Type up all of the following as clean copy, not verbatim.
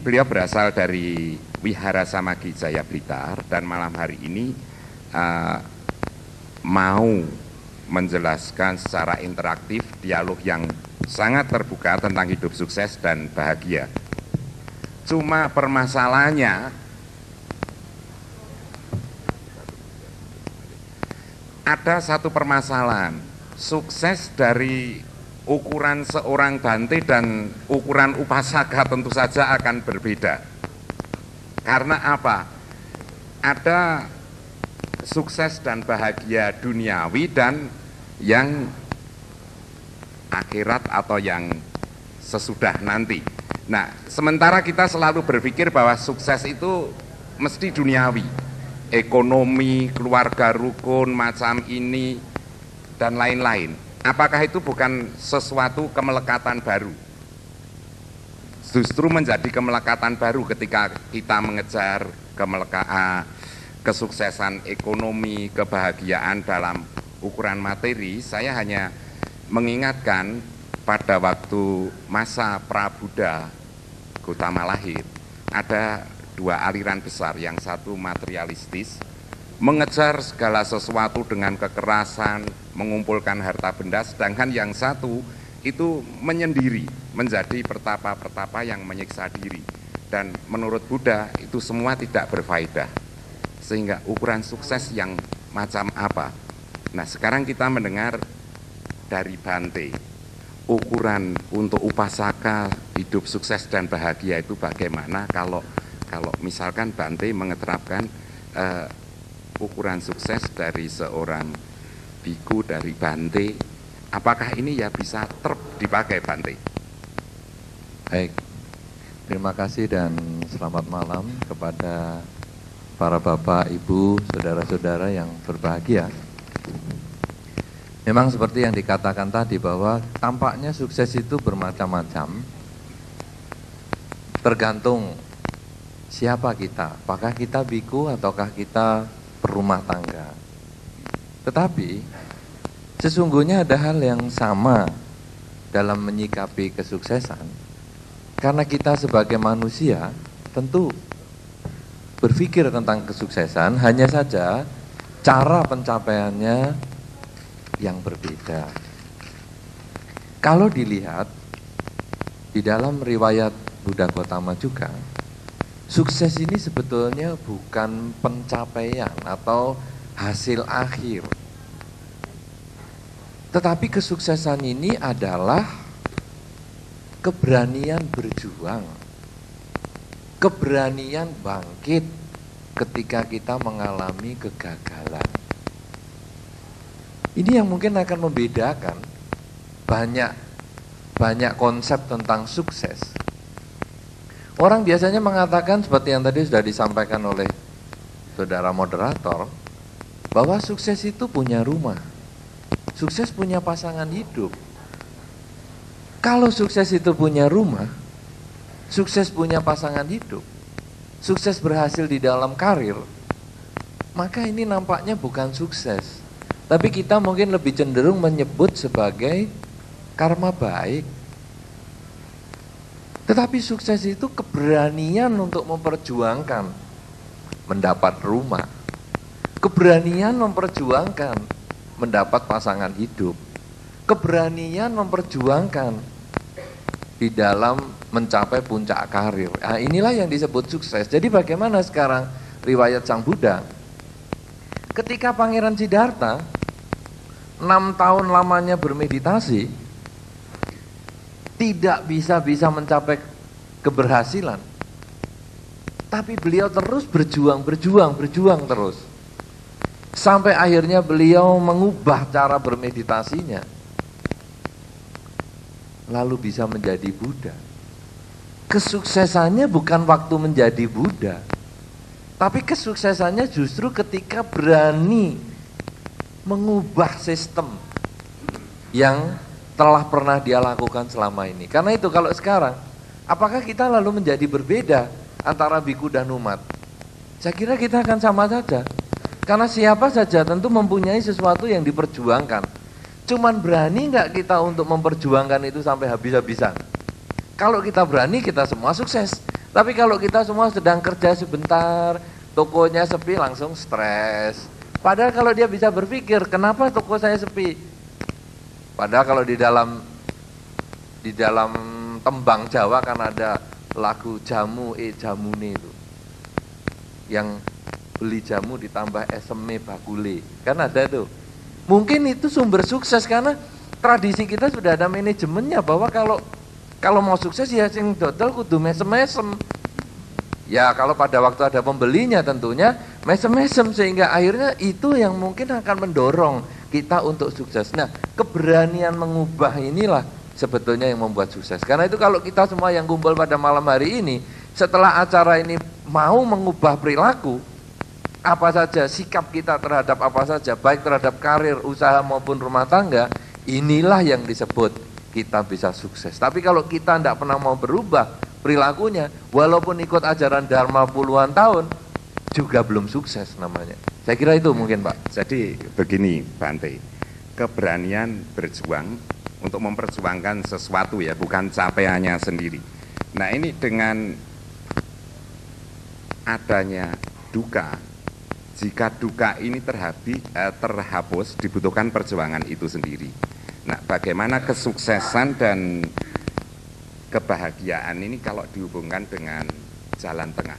beliau berasal dari Wihara Samagi Jaya Blitar dan malam hari ini mau menjelaskan secara interaktif dialog yang sangat terbuka tentang hidup sukses dan bahagia. Cuma permasalahannya ada satu permasalahan, sukses dari ukuran seorang Bante dan ukuran upasaka tentu saja akan berbeda. Karena apa? Ada sukses dan bahagia duniawi dan yang akhirat atau yang sesudah nanti. Nah, sementara kita selalu berpikir bahwa sukses itu mesti duniawi, ekonomi, keluarga rukun, macam ini, dan lain-lain. Apakah itu bukan sesuatu kemelekatan baru? Justru menjadi kemelekatan baru ketika kita mengejar kesuksesan ekonomi, kebahagiaan dalam ukuran materi. Saya hanya mengingatkan pada waktu masa Prabuddha Gautama lahir, ada dua aliran besar, yang satu materialistis, mengejar segala sesuatu dengan kekerasan, mengumpulkan harta benda, sedangkan yang satu itu menyendiri, menjadi pertapa-pertapa yang menyiksa diri. Dan menurut Buddha itu semua tidak berfaedah. Sehingga ukuran sukses yang macam apa? Nah, sekarang kita mendengar dari Bante, ukuran untuk upasaka hidup sukses dan bahagia itu bagaimana kalau misalkan Bante mengeterapkan ukuran sukses dari seorang biku, dari Bante, apakah ini ya bisa dipakai Bante? Baik, terima kasih dan selamat malam kepada para bapak, ibu, saudara-saudara yang berbahagia. Memang seperti yang dikatakan tadi bahwa tampaknya sukses itu bermacam-macam, tergantung siapa kita, apakah kita biku ataukah kita berumah tangga. Tetapi sesungguhnya ada hal yang sama dalam menyikapi kesuksesan, karena kita sebagai manusia tentu berpikir tentang kesuksesan, hanya saja cara pencapaiannya yang berbeda. Kalau dilihat di dalam riwayat Buddha Gautama juga, sukses ini sebetulnya bukan pencapaian atau hasil akhir, tetapi kesuksesan ini adalah keberanian berjuang, keberanian bangkit ketika kita mengalami kegagalan. Ini yang mungkin akan membedakan banyak konsep tentang sukses. Orang biasanya mengatakan seperti yang tadi sudah disampaikan oleh saudara moderator, bahwa sukses itu punya rumah, sukses punya pasangan hidup. Kalau sukses itu punya rumah, sukses punya pasangan hidup, sukses berhasil di dalam karir, maka ini nampaknya bukan sukses. Tapi kita mungkin lebih cenderung menyebut sebagai karma baik. Tetapi sukses itu keberanian untuk memperjuangkan mendapat rumah, keberanian memperjuangkan mendapat pasangan hidup, keberanian memperjuangkan di dalam mencapai puncak karir. Nah, inilah yang disebut sukses. Jadi bagaimana sekarang riwayat Sang Buddha? Ketika Pangeran Siddhartha 6 tahun lamanya bermeditasi, tidak bisa mencapai keberhasilan, tapi beliau terus berjuang terus, sampai akhirnya beliau mengubah cara bermeditasinya, lalu bisa menjadi Buddha. Kesuksesannya bukan waktu menjadi Buddha, tapi kesuksesannya justru ketika berani mengubah sistem yang telah pernah dia lakukan selama ini. Karena itu kalau sekarang, apakah kita lalu menjadi berbeda antara biku dan umat? Saya kira kita akan sama saja. Karena siapa saja tentu mempunyai sesuatu yang diperjuangkan. Cuman berani nggak kita untuk memperjuangkan itu sampai habis-habisan? Kalau kita berani, kita semua sukses. Tapi kalau kita semua sedang kerja sebentar, tokonya sepi langsung stres. Padahal kalau dia bisa berpikir, kenapa toko saya sepi? Padahal kalau di dalam tembang Jawa kan ada lagu jamu jamune itu. Yang beli jamu ditambah eseme bakule. Kan ada tuh. Mungkin itu sumber sukses karena tradisi kita sudah ada manajemennya bahwa kalau mau sukses ya sing dodol kudu mesem-mesem. Ya kalau pada waktu ada pembelinya tentunya mesem-mesem sehingga akhirnya itu yang mungkin akan mendorong kita untuk sukses. Nah, keberanian mengubah inilah sebetulnya yang membuat sukses. Karena itu kalau kita semua yang kumpul pada malam hari ini, setelah acara ini mau mengubah perilaku, apa saja sikap kita terhadap apa saja, baik terhadap karir, usaha maupun rumah tangga, inilah yang disebut kita bisa sukses. Tapi kalau kita tidak pernah mau berubah perilakunya, walaupun ikut ajaran Dharma puluhan tahun, juga belum sukses namanya. Saya kira itu mungkin Pak. Jadi begini Bante, keberanian berjuang untuk memperjuangkan sesuatu ya, bukan capaiannya sendiri. Nah ini dengan adanya duka, jika duka ini terhapus, dibutuhkan perjuangan itu sendiri. Nah bagaimana kesuksesan dan kebahagiaan ini kalau dihubungkan dengan jalan tengah,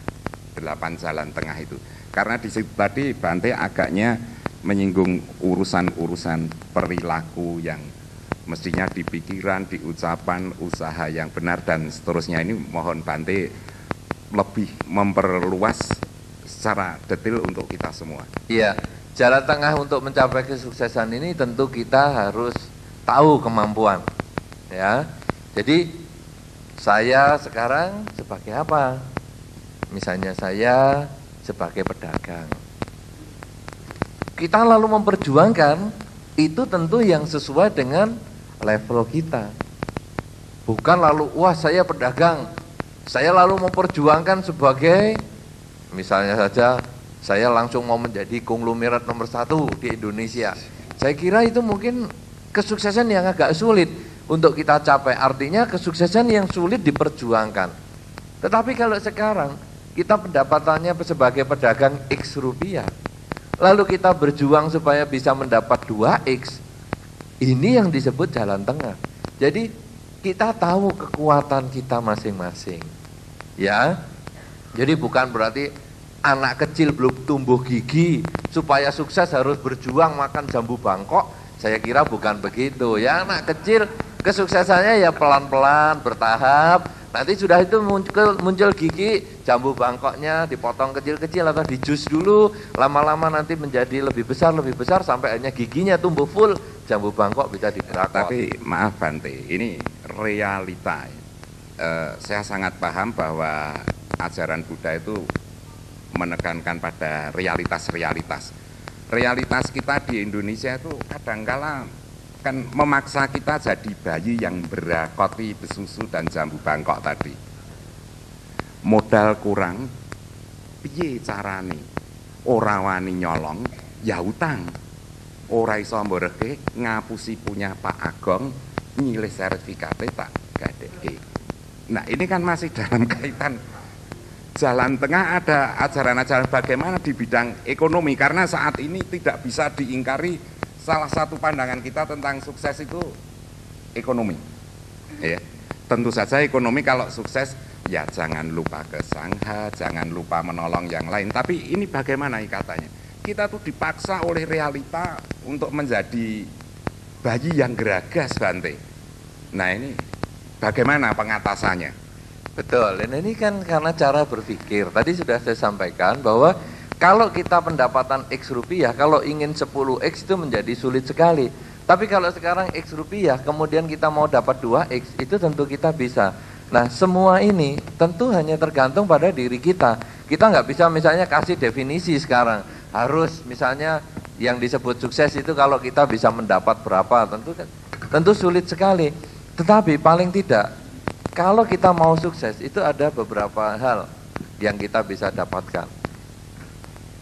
8 jalan tengah itu. Karena di situ tadi Bante agaknya menyinggung urusan-urusan perilaku yang mestinya di pikiran, di ucapan, usaha yang benar dan seterusnya. Ini mohon Bante lebih memperluas secara detail untuk kita semua. Iya, jalan tengah untuk mencapai kesuksesan ini tentu kita harus tahu kemampuan. Ya, jadi saya sekarang sebagai apa? Misalnya saya sebagai pedagang. Kita lalu memperjuangkan itu tentu yang sesuai dengan level kita. Bukan lalu, wah saya pedagang, saya lalu memperjuangkan sebagai, misalnya saja, saya langsung mau menjadi konglomerat nomor 1 di Indonesia. Saya kira itu mungkin kesuksesan yang agak sulit untuk kita capai. Artinya kesuksesan yang sulit diperjuangkan. Tetapi kalau sekarang kita pendapatannya sebagai pedagang X rupiah, lalu kita berjuang supaya bisa mendapat 2X, ini yang disebut jalan tengah. Jadi kita tahu kekuatan kita masing-masing. Ya, jadi bukan berarti anak kecil belum tumbuh gigi supaya sukses harus berjuang makan jambu bangkok. Saya kira bukan begitu. Ya anak kecil kesuksesannya ya pelan-pelan bertahap. Nanti sudah itu muncul gigi, jambu bangkoknya dipotong kecil-kecil atau dijus dulu, lama-lama nanti menjadi lebih besar sampai akhirnya giginya tumbuh full, jambu bangkok bisa digerakkan. Tapi maaf Bante, ini realita. Saya sangat paham bahwa ajaran Buddha itu menekankan pada realitas-realitas. Realitas kita di Indonesia itu kadangkala kan memaksa kita jadi bayi yang berakoti besusu dan jambu bangkok tadi. Modal kurang, piye carane? Ora wani nyolong, ya utang. Ora iso mboreke ngapusi punya Pak Agong, nyilih sertifikate tak gadekke. Nah, ini kan masih dalam kaitan jalan tengah. Ada ajaran-ajaran bagaimana di bidang ekonomi, karena saat ini tidak bisa diingkari. Salah satu pandangan kita tentang sukses itu ekonomi. Ya, tentu saja ekonomi kalau sukses ya jangan lupa ke sangha, jangan lupa menolong yang lain. Tapi ini bagaimana ikatannya? Kita tuh dipaksa oleh realita untuk menjadi bayi yang geragas Bante. Nah ini bagaimana pengatasannya? Betul, dan ini kan karena cara berpikir. Tadi sudah saya sampaikan bahwa kalau kita pendapatan X rupiah, kalau ingin 10X itu menjadi sulit sekali. Tapi kalau sekarang X rupiah, kemudian kita mau dapat 2X, itu tentu kita bisa. Nah semua ini tentu hanya tergantung pada diri kita. Kita nggak bisa misalnya kasih definisi sekarang. Harus misalnya yang disebut sukses itu kalau kita bisa mendapat berapa, tentu sulit sekali. Tetapi paling tidak, kalau kita mau sukses itu ada beberapa hal yang kita bisa dapatkan.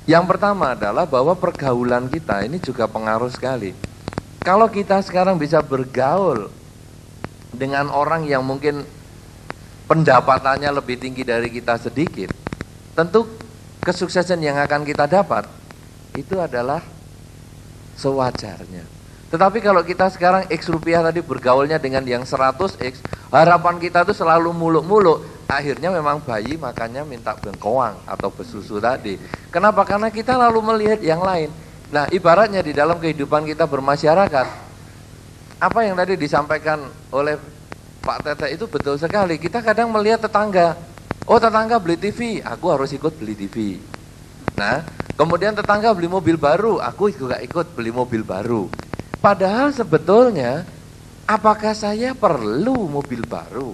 Yang pertama adalah bahwa pergaulan kita ini juga pengaruh sekali. Kalau kita sekarang bisa bergaul dengan orang yang mungkin pendapatannya lebih tinggi dari kita sedikit, tentu kesuksesan yang akan kita dapat itu adalah sewajarnya. Tetapi kalau kita sekarang X rupiah tadi bergaulnya dengan yang 100X, harapan kita tuh selalu muluk-muluk, akhirnya memang bayi makannya minta bengkoang atau besusu tadi. Kenapa? Karena kita lalu melihat yang lain. Nah, ibaratnya di dalam kehidupan kita bermasyarakat, apa yang tadi disampaikan oleh Pak Tete itu betul sekali. Kita kadang melihat tetangga, oh tetangga beli TV, aku harus ikut beli TV. Nah, kemudian tetangga beli mobil baru, aku juga ikut beli mobil baru. Padahal sebetulnya, apakah saya perlu mobil baru?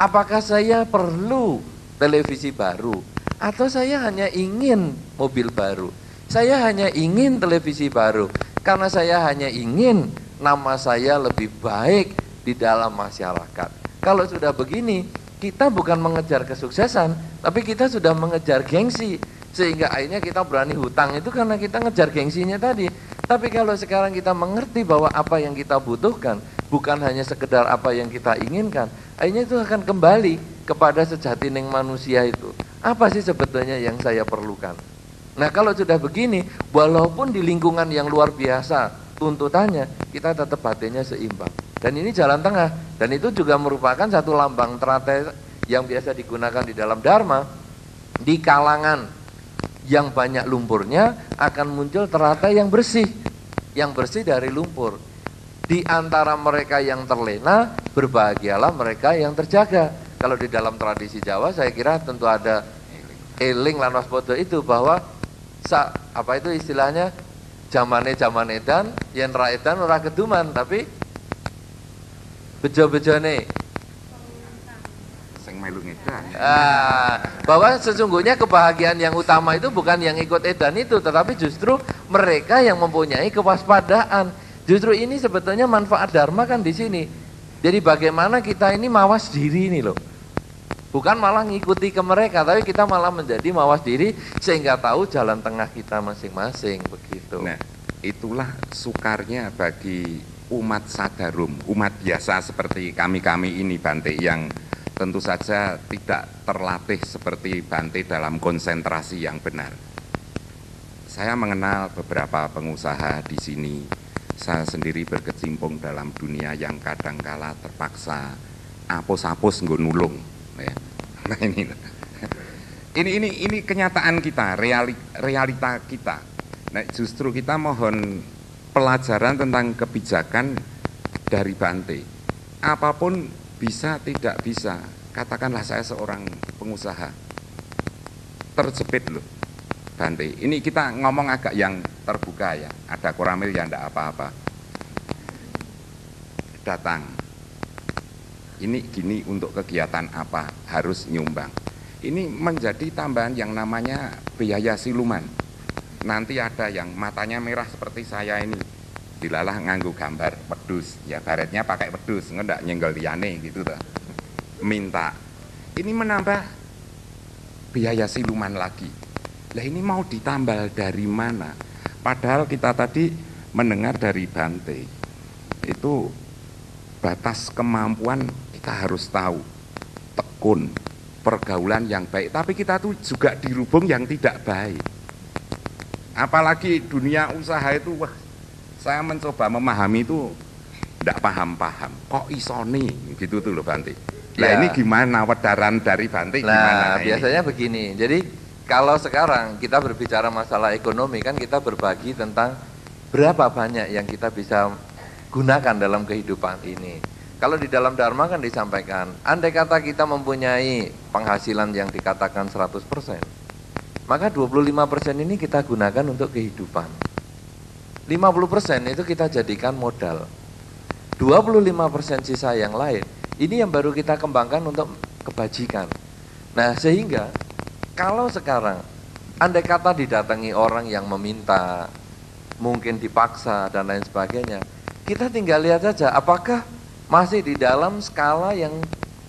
Apakah saya perlu televisi baru? Atau saya hanya ingin mobil baru? Saya hanya ingin televisi baru, karena saya hanya ingin nama saya lebih baik di dalam masyarakat. Kalau sudah begini, kita bukan mengejar kesuksesan, tapi kita sudah mengejar gengsi. Sehingga akhirnya kita berani hutang itu karena kita ngejar gengsinya tadi. Tapi kalau sekarang kita mengerti bahwa apa yang kita butuhkan bukan hanya sekedar apa yang kita inginkan, akhirnya itu akan kembali kepada sejati ning manusia itu. Apa sih sebetulnya yang saya perlukan? Nah, kalau sudah begini, walaupun di lingkungan yang luar biasa tuntutannya, kita tetap hatinya seimbang. Dan ini jalan tengah, dan itu juga merupakan satu lambang teratai yang biasa digunakan di dalam Dharma. Di kalangan yang banyak lumpurnya akan muncul teratai yang bersih dari lumpur. Di antara mereka yang terlena, berbahagialah mereka yang terjaga. Kalau di dalam tradisi Jawa, saya kira tentu ada eling lan waspada itu, bahwa apa itu istilahnya, jamane edan, yen ra edan ora keduman, tapi bejo-bejone sing melu ngedan. Bahwa sesungguhnya kebahagiaan yang utama itu bukan yang ikut edan itu, tetapi justru mereka yang mempunyai kewaspadaan. Justru ini sebetulnya manfaat Dharma kan di sini. Jadi bagaimana kita ini mawas diri ini loh. Bukan malah ngikuti ke mereka, tapi kita malah menjadi mawas diri sehingga tahu jalan tengah kita masing-masing begitu. Nah, itulah sukarnya bagi umat sadarum, umat biasa seperti kami-kami ini, Bante, yang tentu saja tidak terlatih seperti Bante dalam konsentrasi yang benar. Saya mengenal beberapa pengusaha di sini. Saya sendiri berkecimpung dalam dunia yang kadangkala terpaksa apus-apus nggo nulung. Ya. Nah ini kenyataan kita, realita kita. Nah, justru kita mohon pelajaran tentang kebijakan dari Bante. Apapun bisa tidak bisa, katakanlah saya seorang pengusaha terjepit loh Bante. Ini kita ngomong agak yang terbuka ya, ada koramil ya enggak apa-apa. Datang, ini gini untuk kegiatan apa, harus nyumbang. Ini menjadi tambahan yang namanya biaya siluman. Nanti ada yang matanya merah seperti saya ini, dilalah nganggu gambar pedus, ya baretnya pakai pedus, nggak nyenggol liyane gitu tuh. Minta, ini menambah biaya siluman lagi. Lah ini mau ditambal dari mana? Padahal kita tadi mendengar dari Bante, itu batas kemampuan kita harus tahu, tekun, pergaulan yang baik. Tapi kita tuh juga dirubung yang tidak baik. Apalagi dunia usaha itu, wah, saya mencoba memahami itu tidak paham-paham. Kok isoni gitu tuh loh Bante. Nah ya. Ini gimana wedaran dari Bante gimana? Nah biasanya begini, jadi kalau sekarang kita berbicara masalah ekonomi kan kita berbagi tentang berapa banyak yang kita bisa gunakan dalam kehidupan ini. Kalau di dalam Dharma kan disampaikan, andai kata kita mempunyai penghasilan yang dikatakan 100%, maka 25% ini kita gunakan untuk kehidupan. 50% itu kita jadikan modal. 25% sisa yang lain, ini yang baru kita kembangkan untuk kebajikan. Nah sehingga kalau sekarang andai kata didatangi orang yang meminta, mungkin dipaksa dan lain sebagainya, kita tinggal lihat saja apakah masih di dalam skala yang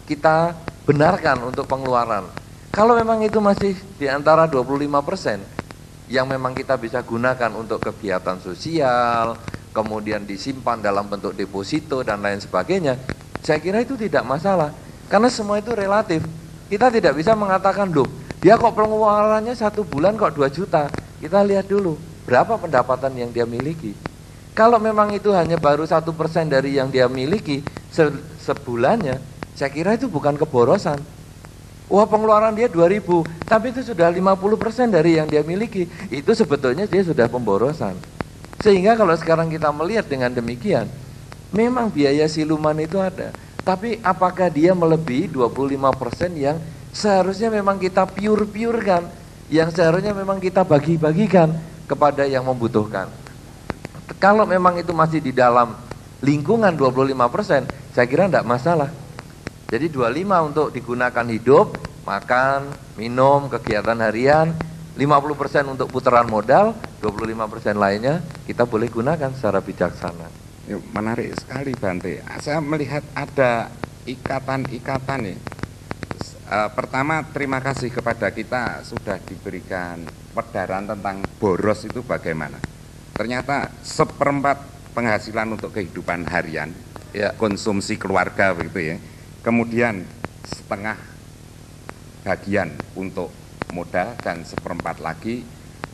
kita benarkan untuk pengeluaran. Kalau memang itu masih di antara 25% yang memang kita bisa gunakan untuk kegiatan sosial, kemudian disimpan dalam bentuk deposito dan lain sebagainya, saya kira itu tidak masalah. Karena semua itu relatif. Kita tidak bisa mengatakan, loh, dia kok pengeluarannya 1 bulan kok 2 juta. Kita lihat dulu, berapa pendapatan yang dia miliki. Kalau memang itu hanya baru 1% dari yang dia miliki sebulannya, saya kira itu bukan keborosan. Wah, pengeluaran dia 2.000, tapi itu sudah 50% dari yang dia miliki. Itu sebetulnya dia sudah pemborosan. Sehingga kalau sekarang kita melihat dengan demikian, memang biaya siluman itu ada. Tapi apakah dia melebihi 25% yang seharusnya memang kita pure-purekan, yang seharusnya memang kita bagi-bagikan kepada yang membutuhkan. Kalau memang itu masih di dalam lingkungan 25%, saya kira tidak masalah. Jadi 25 untuk digunakan hidup, makan, minum, kegiatan harian, 50% untuk putaran modal, 25% lainnya kita boleh gunakan secara bijaksana. Menarik sekali Bante. Saya melihat ada ikatan-ikatan nih. Pertama, terima kasih kepada kita sudah diberikan pedaran tentang boros itu bagaimana. Ternyata 1/4 penghasilan untuk kehidupan harian, ya, konsumsi keluarga begitu ya. Kemudian setengah bagian untuk modal dan 1/4 lagi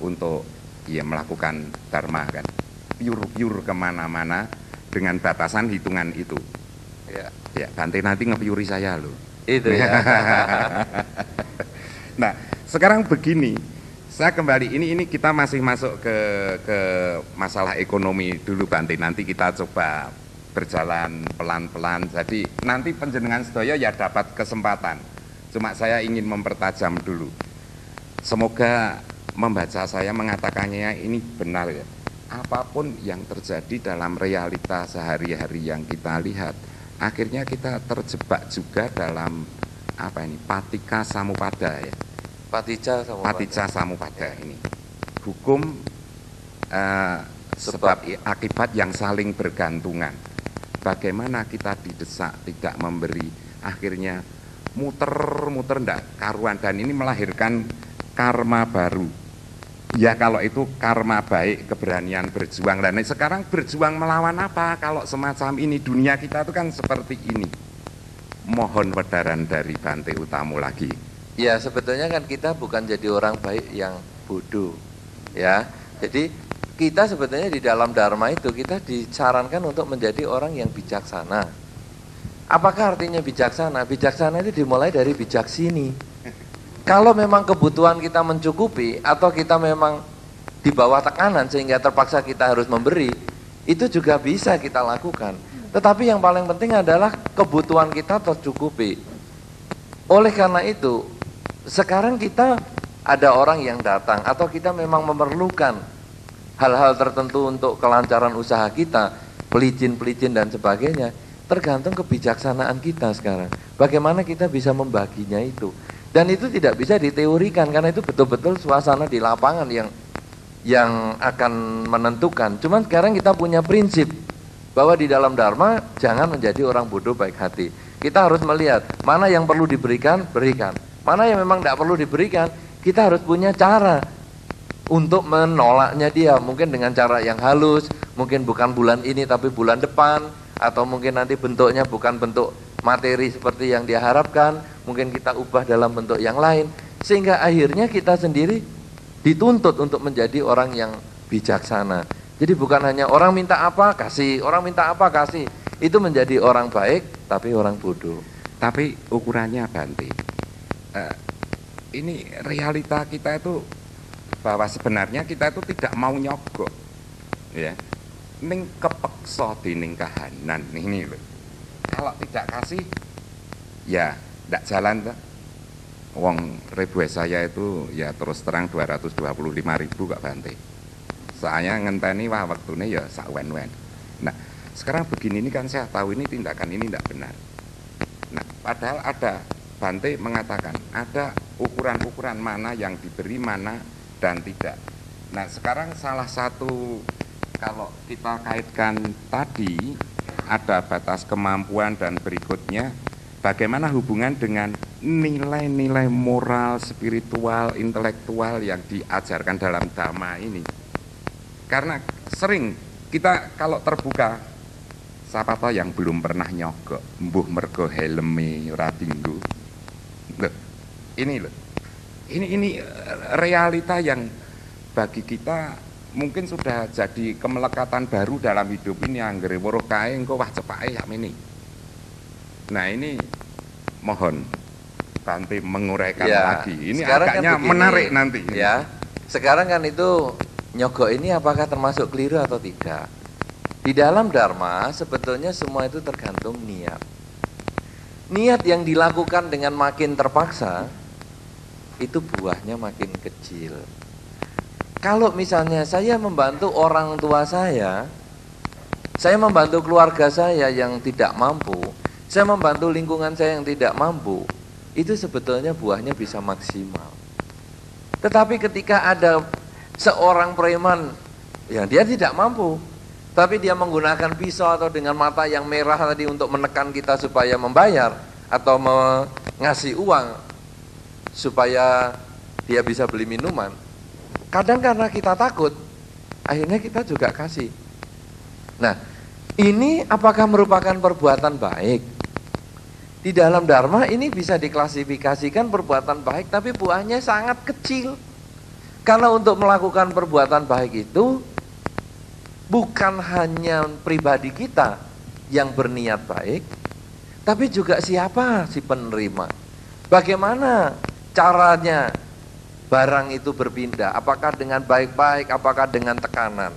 untuk ya melakukan dharma kan. Pure kemana-mana dengan batasan hitungan itu. Ya, Bante nanti ngepiuri saya loh. Itu ya. Nah, sekarang begini, saya kembali ini kita masih masuk ke masalah ekonomi dulu Bante. Nanti kita coba berjalan pelan-pelan. Jadi nanti panjenengan sedaya ya dapat kesempatan. Cuma saya ingin mempertajam dulu. Semoga membaca saya mengatakannya ini benar ya. Apapun yang terjadi dalam realita sehari-hari yang kita lihat, akhirnya kita terjebak juga dalam apa ini, paticca samuppada ya. Paticca samuppada ini. Hukum sebab akibat yang saling bergantungan. Bagaimana kita didesak tidak memberi, akhirnya muter-muter ndak karuan, dan ini melahirkan karma baru. Ya kalau itu karma baik, keberanian berjuang. Dan sekarang berjuang melawan apa kalau semacam ini? Dunia kita itu kan seperti ini. Mohon pedaran dari Bante Utomo lagi. Ya sebetulnya kan kita bukan jadi orang baik yang bodoh, ya. Jadi kita sebetulnya di dalam Dharma itu kita disarankan untuk menjadi orang yang bijaksana. Apakah artinya bijaksana? Bijaksana itu dimulai dari bijaksini. Kalau memang kebutuhan kita mencukupi atau kita memang di bawah tekanan sehingga terpaksa kita harus memberi, itu juga bisa kita lakukan. Tetapi yang paling penting adalah kebutuhan kita tercukupi. Oleh karena itu, sekarang kita ada orang yang datang atau kita memang memerlukan hal-hal tertentu untuk kelancaran usaha kita, pelicin-pelicin dan sebagainya, tergantung kebijaksanaan kita sekarang. Bagaimana kita bisa membaginya itu. Dan itu tidak bisa diteorikan karena itu betul-betul suasana di lapangan yang akan menentukan. Cuman sekarang kita punya prinsip bahwa di dalam Dharma jangan menjadi orang bodoh baik hati. Kita harus melihat mana yang perlu diberikan, berikan. Mana yang memang tidak perlu diberikan, kita harus punya cara untuk menolaknya dia. Mungkin dengan cara yang halus, mungkin bukan bulan ini tapi bulan depan, atau mungkin nanti bentuknya bukan bentuk materi seperti yang dia harapkan, mungkin kita ubah dalam bentuk yang lain, sehingga akhirnya kita sendiri dituntut untuk menjadi orang yang bijaksana. Jadi bukan hanya orang minta apa kasih, orang minta apa kasih, itu menjadi orang baik tapi orang bodoh. Tapi ukurannya Bante, ini realita kita itu bahwa sebenarnya kita itu tidak mau nyogok, ya, ning kepeksa dining kahanan ini loh. Kalau tidak kasih, ya tidak jalan tuh. Wong ribu saya itu ya terus terang 225.000 Kak Bante. Saya ngenteni wah waktunya ya sak wen-wen. Nah sekarang begini ini kan saya tahu ini tindakan ini tidak benar. Nah padahal ada Bante mengatakan ada ukuran-ukuran mana yang diberi mana dan tidak. Nah sekarang salah satu kalau kita kaitkan tadi ada batas kemampuan dan berikutnya bagaimana hubungan dengan nilai-nilai moral, spiritual, intelektual yang diajarkan dalam Dhamma ini. Karena sering kita kalau terbuka siapa tahu yang belum pernah nyogok, mbuh mergo helme ora dinggo. Loh, ini loh. Ini realita yang bagi kita mungkin sudah jadi kemelekatan baru dalam hidup ini, anggere weruh kae engko wah cepake sakmene. Nah, ini mohon Bante menguraikan Ya, lagi. Ini sekarang agaknya kan begini, menarik nanti. Ya, sekarang kan itu nyogok ini apakah termasuk keliru atau tidak? Di dalam Dharma sebetulnya semua itu tergantung niat. Niat yang dilakukan dengan makin terpaksa, itu buahnya makin kecil. Kalau misalnya saya membantu orang tua saya membantu keluarga saya yang tidak mampu, saya membantu lingkungan saya yang tidak mampu, itu sebetulnya buahnya bisa maksimal. Tetapi ketika ada seorang preman yang dia tidak mampu, tapi dia menggunakan pisau atau dengan mata yang merah tadi untuk menekan kita supaya membayar atau mengasih uang supaya dia bisa beli minuman, kadang karena kita takut, akhirnya kita juga kasih. Nah, ini apakah merupakan perbuatan baik? Di dalam Dharma ini bisa diklasifikasikan perbuatan baik, tapi buahnya sangat kecil. Karena untuk melakukan perbuatan baik itu bukan hanya pribadi kita yang berniat baik, tapi juga siapa si penerima. Bagaimana caranya barang itu berpindah? Apakah dengan baik-baik, apakah dengan tekanan?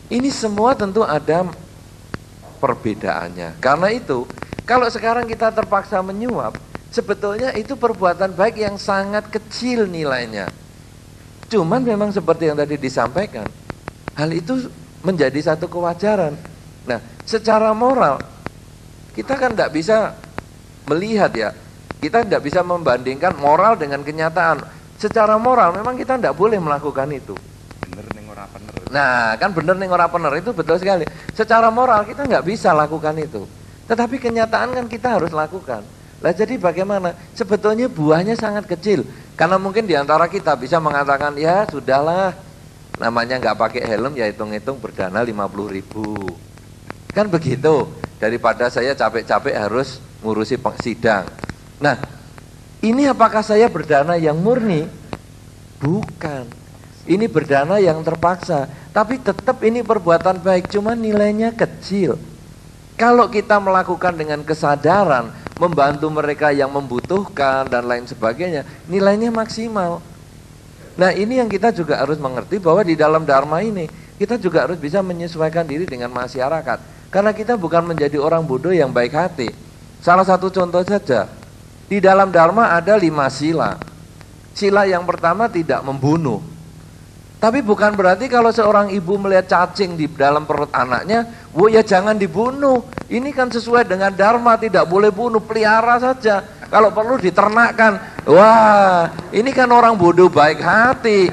Ini semua tentu ada perbedaannya. Karena itu, kalau sekarang kita terpaksa menyuap, sebetulnya itu perbuatan baik yang sangat kecil nilainya. Cuman memang seperti yang tadi disampaikan, hal itu menjadi satu kewajaran. Nah, secara moral, kita kan tidak bisa melihat ya, kita tidak bisa membandingkan moral dengan kenyataan. Secara moral memang kita tidak boleh melakukan itu. Bener ning ora bener. Nah, kan bener ning ora bener itu betul sekali. Secara moral kita nggak bisa lakukan itu. Tetapi kenyataan kan kita harus lakukan. Lah jadi bagaimana? Sebetulnya buahnya sangat kecil. Karena mungkin diantara kita bisa mengatakan, ya sudahlah, namanya nggak pakai helm ya hitung-hitung berdana 50.000. Kan begitu. Daripada saya capek-capek harus ngurusi sidang. Nah, ini apakah saya berdana yang murni? Bukan. Ini berdana yang terpaksa. Tapi tetap ini perbuatan baik, cuma nilainya kecil. Kalau kita melakukan dengan kesadaran, membantu mereka yang membutuhkan dan lain sebagainya, nilainya maksimal. Nah, ini yang kita juga harus mengerti bahwa di dalam Dharma ini, kita juga harus bisa menyesuaikan diri dengan masyarakat. Karena kita bukan menjadi orang bodoh yang baik hati. Salah satu contoh saja, di dalam Dharma ada 5 sila. Sila yang pertama tidak membunuh. Tapi bukan berarti kalau seorang ibu melihat cacing di dalam perut anaknya, "Wo ya jangan dibunuh." Ini kan sesuai dengan Dharma, tidak boleh bunuh, pelihara saja. Kalau perlu diternakkan. Wah, ini kan orang bodoh baik hati.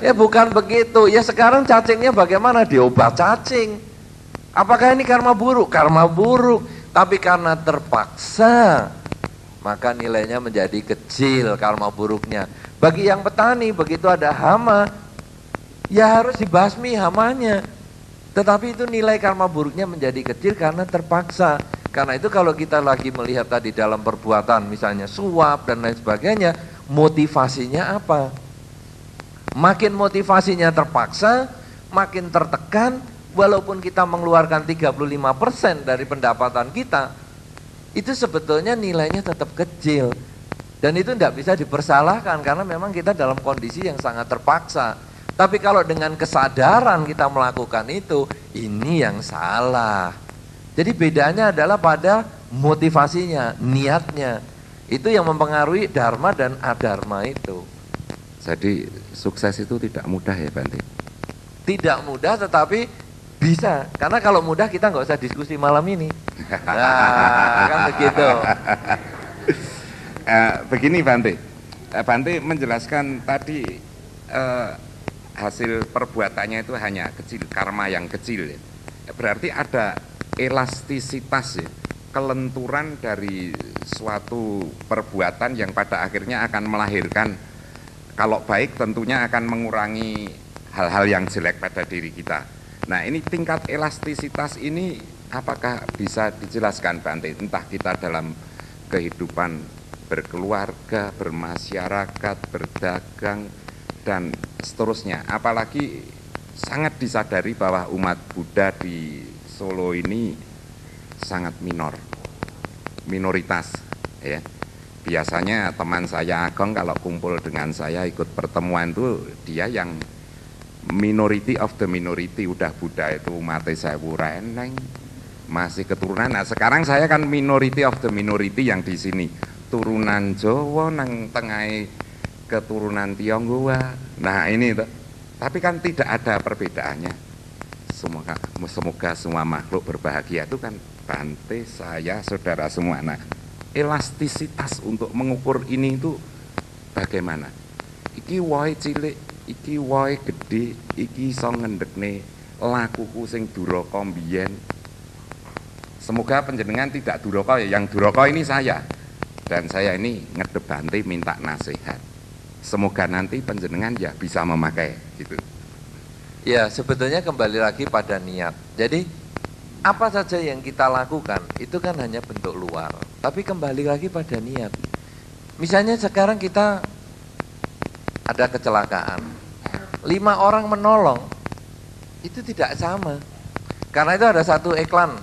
Ya bukan begitu. Ya sekarang cacingnya bagaimana? Diobat cacing. Apakah ini karma buruk? Karma buruk. Tapi karena terpaksa, maka nilainya menjadi kecil karma buruknya. Bagi yang petani, begitu ada hama, ya harus dibasmi hamanya. Tetapi itu nilai karma buruknya menjadi kecil karena terpaksa. Karena itu kalau kita lagi melihat tadi dalam perbuatan, misalnya suap dan lain sebagainya, motivasinya apa? Makin motivasinya terpaksa, makin tertekan, walaupun kita mengeluarkan 35% dari pendapatan kita, itu sebetulnya nilainya tetap kecil. Dan itu tidak bisa dipersalahkan karena memang kita dalam kondisi yang sangat terpaksa. Tapi kalau dengan kesadaran kita melakukan itu, ini yang salah. Jadi bedanya adalah pada motivasinya, niatnya. Itu yang mempengaruhi dharma dan adharma itu. Jadi sukses itu tidak mudah ya Bante? Tidak mudah tetapi bisa. Karena kalau mudah kita nggak usah diskusi malam ini. Nah, kan begitu. Begini Bante, Bante menjelaskan tadi hasil perbuatannya itu hanya kecil, karma yang kecil ya. Berarti ada elastisitas ya, kelenturan dari suatu perbuatan yang pada akhirnya akan melahirkan, kalau baik tentunya akan mengurangi hal-hal yang jelek pada diri kita. Nah, ini tingkat elastisitas ini apakah bisa dijelaskan Bante? Entah kita dalam kehidupan berkeluarga, bermasyarakat, berdagang, dan seterusnya. Apalagi sangat disadari bahwa umat Buddha di Solo ini sangat minoritas ya. Biasanya teman saya Agong kalau kumpul dengan saya ikut pertemuan itu dia yang minority of the minority, udah Buddha itu umatnya saya reneng masih keturunan. Nah, sekarang saya kan minority of the minority yang di sini turunan Jawa nang tengah keturunan Tionghoa. Nah, ini tuh. Tapi kan tidak ada perbedaannya. Semoga semua makhluk berbahagia itu kan Bante, saya, saudara semua. Nah, elastisitas untuk mengukur ini itu bagaimana? Iki wae cilik, iki wae gede, iki iso ngendekne lakuku sing duraka mbiyen. Semoga panjenengan tidak duraka ya, yang duraka ini saya. Dan saya ini ngedep Bante minta nasihat. Semoga nanti panjenengan ya bisa memakai gitu. Ya, sebetulnya kembali lagi pada niat. Jadi apa saja yang kita lakukan itu kan hanya bentuk luar, tapi kembali lagi pada niat. Misalnya sekarang kita ada kecelakaan, 5 orang menolong, itu tidak sama. Karena itu ada satu iklan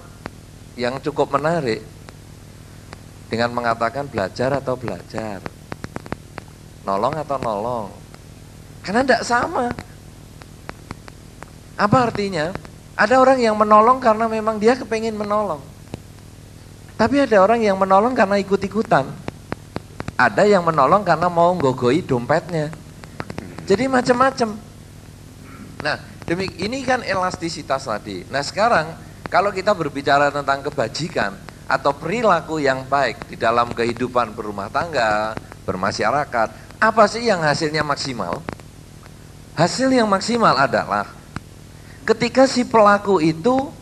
yang cukup menarik dengan mengatakan belajar atau belajar, nolong atau nolong, karena tidak sama. Apa artinya? Ada orang yang menolong karena memang dia kepengen menolong, tapi ada orang yang menolong karena ikut-ikutan, ada yang menolong karena mau nggogoi dompetnya. Jadi macam-macam. Nah, ini kan elastisitas tadi. Nah, sekarang kalau kita berbicara tentang kebajikan atau perilaku yang baik di dalam kehidupan berumah tangga, bermasyarakat, apa sih yang hasilnya maksimal? Hasil yang maksimal adalah ketika si pelaku itu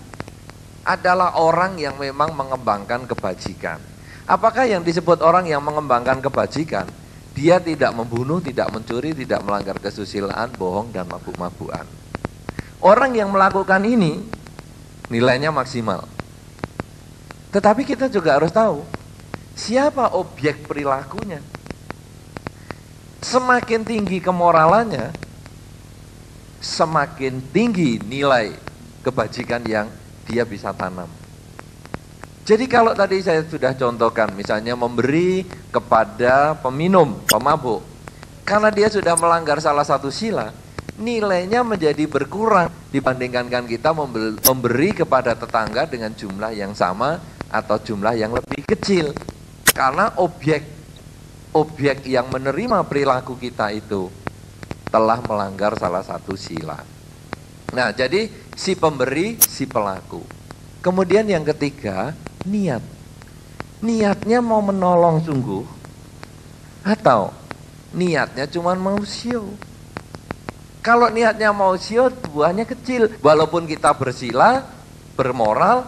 adalah orang yang memang mengembangkan kebajikan. Apakah yang disebut orang yang mengembangkan kebajikan? Dia tidak membunuh, tidak mencuri, tidak melanggar kesusilaan, bohong, dan mabuk-mabukan. Orang yang melakukan ini nilainya maksimal. Tetapi kita juga harus tahu siapa objek perilakunya. Semakin tinggi kemoralannya, semakin tinggi nilai kebajikan yang dia bisa tanam. Jadi kalau tadi saya sudah contohkan, misalnya memberi kepada peminum, pemabuk, karena dia sudah melanggar salah satu sila, nilainya menjadi berkurang dibandingkan kita memberi kepada tetangga dengan jumlah yang sama atau jumlah yang lebih kecil. Karena objek yang menerima perilaku kita itu telah melanggar salah satu sila. Nah, jadi si pemberi, si pelaku. Kemudian yang ketiga, niat. Niatnya mau menolong sungguh atau niatnya cuma mau show. Kalau niatnya mau show, buahnya kecil. Walaupun kita bersila, bermoral,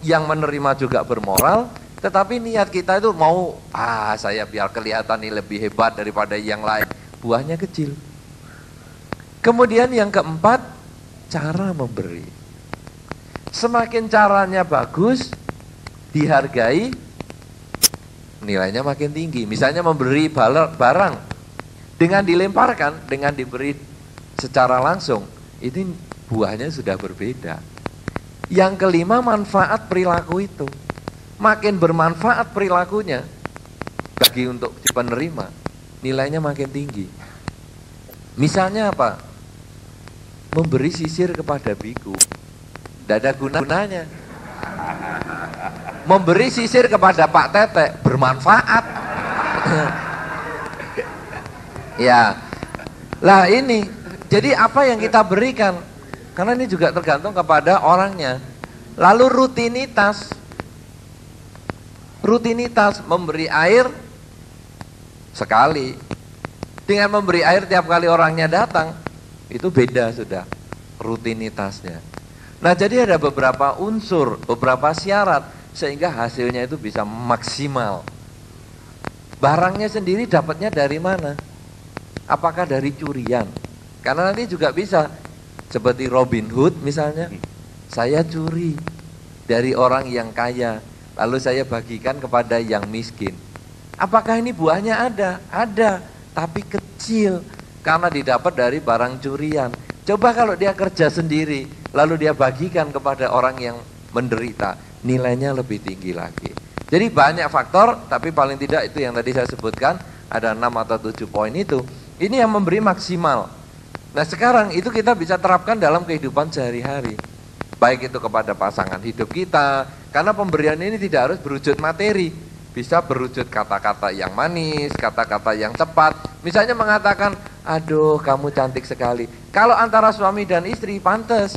yang menerima juga bermoral, tetapi niat kita itu mau, saya biar kelihatan ini lebih hebat daripada yang lain, buahnya kecil. Kemudian yang keempat, cara memberi. Semakin caranya bagus, dihargai, nilainya makin tinggi. Misalnya memberi barang dengan dilemparkan, dengan diberi secara langsung, itu buahnya sudah berbeda. Yang kelima, manfaat perilaku itu. Makin bermanfaat perilakunya bagi untuk si penerima, nilainya makin tinggi. Misalnya apa? Memberi sisir kepada biku, tidak ada gunanya. Memberi sisir kepada Pak Tete bermanfaat. Ya, lah ini. Jadi apa yang kita berikan? Karena ini juga tergantung kepada orangnya. Lalu rutinitas memberi air sekali. Dengan memberi air tiap kali orangnya datang, itu beda sudah rutinitasnya. Nah, jadi ada beberapa unsur, beberapa syarat sehingga hasilnya itu bisa maksimal. Barangnya sendiri dapatnya dari mana? Apakah dari curian? Karena nanti juga bisa seperti Robin Hood misalnya, saya curi dari orang yang kaya, lalu saya bagikan kepada yang miskin. Apakah ini buahnya ada? Ada, tapi kecil, karena didapat dari barang curian. Coba kalau dia kerja sendiri, lalu dia bagikan kepada orang yang menderita, nilainya lebih tinggi lagi. Jadi banyak faktor, tapi paling tidak itu yang tadi saya sebutkan, ada 6 atau 7 poin itu. Ini yang memberi maksimal. Nah sekarang itu kita bisa terapkan dalam kehidupan sehari-hari. Baik itu kepada pasangan hidup kita, karena pemberian ini tidak harus berwujud materi. Bisa berwujud kata-kata yang manis, kata-kata yang tepat. Misalnya mengatakan, aduh kamu cantik sekali. Kalau antara suami dan istri pantas.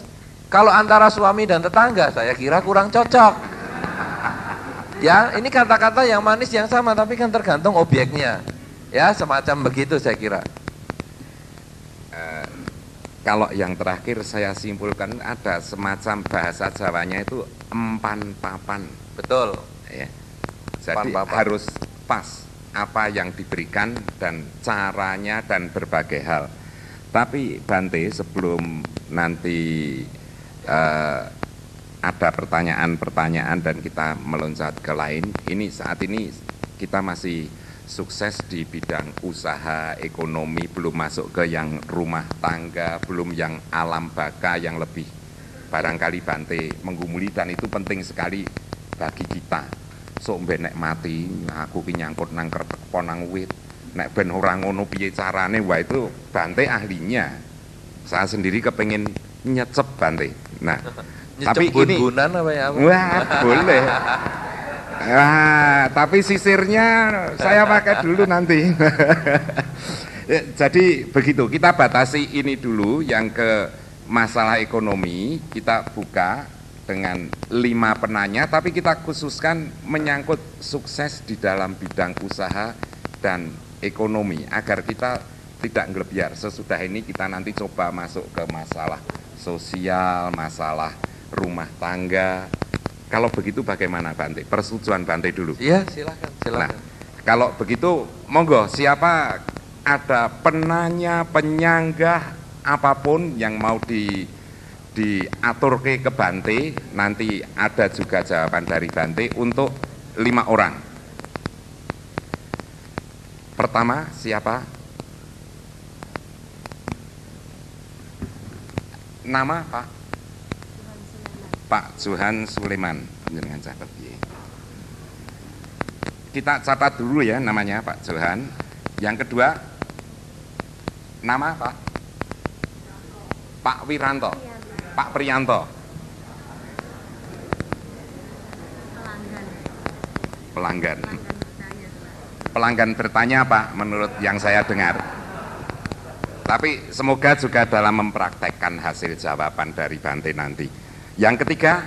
Kalau antara suami dan tetangga, saya kira kurang cocok. Ya, ini kata-kata yang manis yang sama, tapi kan tergantung objeknya. Ya, semacam begitu saya kira. Kalau yang terakhir saya simpulkan ada semacam bahasa Jawanya itu empan papan. Betul. Ya. Jadi Empan papan. harus pas apa yang diberikan dan caranya dan berbagai hal. Tapi Bante, sebelum nanti ada pertanyaan-pertanyaan dan kita meloncat ke lain, ini saat ini kita masih sukses di bidang usaha, ekonomi, belum masuk ke yang rumah tangga, belum yang alam baka yang lebih barangkali Bante menggumuli, dan itu penting sekali bagi kita. Sok ben nek mati, aku ki nyangkut nang krepek apa nang wit, nek ben ora ngono piye carane, wah itu Bante ahlinya. Saya sendiri kepengen nyecep Bante. Nah, tapi ini bun-bunan apa ya? wah boleh. Tapi sisirnya saya pakai dulu nanti. Jadi begitu, kita batasi ini dulu. Yang ke masalah ekonomi kita buka dengan 5 penanya, tapi kita khususkan menyangkut sukses di dalam bidang usaha dan ekonomi, agar kita tidak ngelebiar. Sesudah ini kita nanti coba masuk ke masalah sosial, masalah rumah tangga. Kalau begitu bagaimana Bante? Persetujuan Bante dulu. Iya, silakan. Nah, kalau begitu monggo, siapa ada penanya, penyanggah apapun yang mau diatur ke Bante, nanti ada juga jawaban dari Bante untuk 5 orang. Pertama siapa? Nama Pak? Pak Johan Suleman. Jangan catat ya. Kita catat dulu ya namanya Pak Johan. Yang kedua, nama Pak? Pak Wiranto. Pak Priyanto. Pelanggan. Pelanggan bertanya Pak, menurut yang saya dengar. Tapi semoga juga dalam mempraktekkan hasil jawaban dari Bante nanti. Yang ketiga,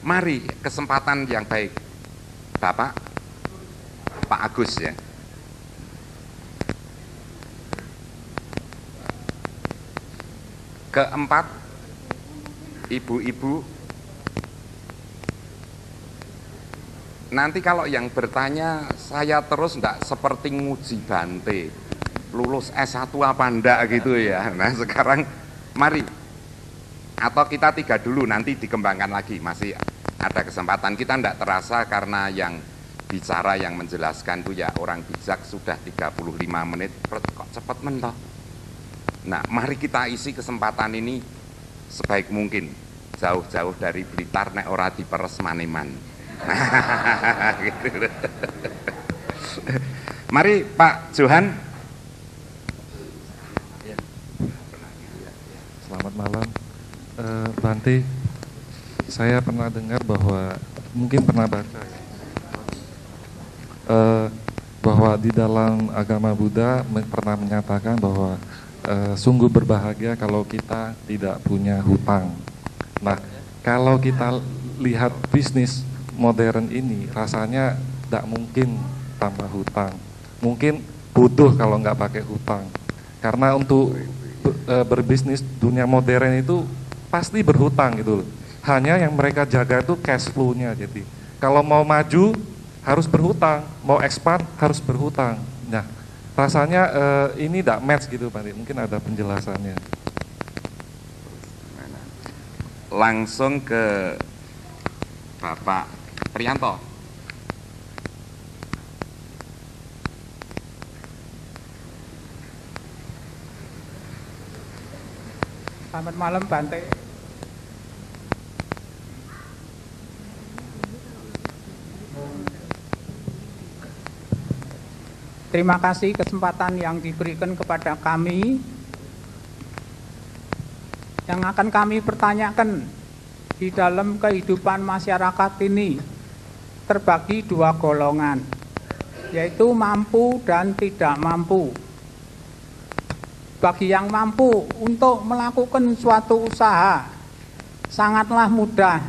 mari kesempatan yang baik, Bapak, Pak Agus ya. Keempat, ibu-ibu. Nanti kalau yang bertanya saya terus enggak seperti nguji Bante, lulus S1 apa enggak gitu ya. Nah sekarang mari, atau kita 3 dulu, nanti dikembangkan lagi, masih ada kesempatan. Kita enggak terasa karena yang bicara, yang menjelaskan itu ya orang bijak, sudah 35 menit, kok cepet mentok. Nah mari kita isi kesempatan ini sebaik mungkin, jauh-jauh dari Blitar nek ora diperes Maneman. Gitu. Mari Pak Johan. Selamat malam, Bante. Saya pernah dengar bahwa, mungkin pernah baca ya, bahwa di dalam agama Buddha pernah menyatakan bahwa sungguh berbahagia kalau kita tidak punya hutang. Nah, kalau kita lihat bisnis modern ini, rasanya tidak mungkin tanpa hutang. Mungkin butuh kalau nggak pakai hutang. Karena untuk berbisnis dunia modern itu pasti berhutang gitu loh. Hanya yang mereka jaga itu cash flow-nya. Jadi kalau mau maju harus berhutang, mau expand harus berhutang. Nah, rasanya ini tidak match gitu Pak. Mungkin ada penjelasannya. Langsung ke Bapak Priyanto. Selamat malam Bante. Terima kasih kesempatan yang diberikan kepada kami. Yang akan kami pertanyakan di dalam kehidupan masyarakat ini terbagi dua golongan, yaitu mampu dan tidak mampu. Bagi yang mampu untuk melakukan suatu usaha sangatlah mudah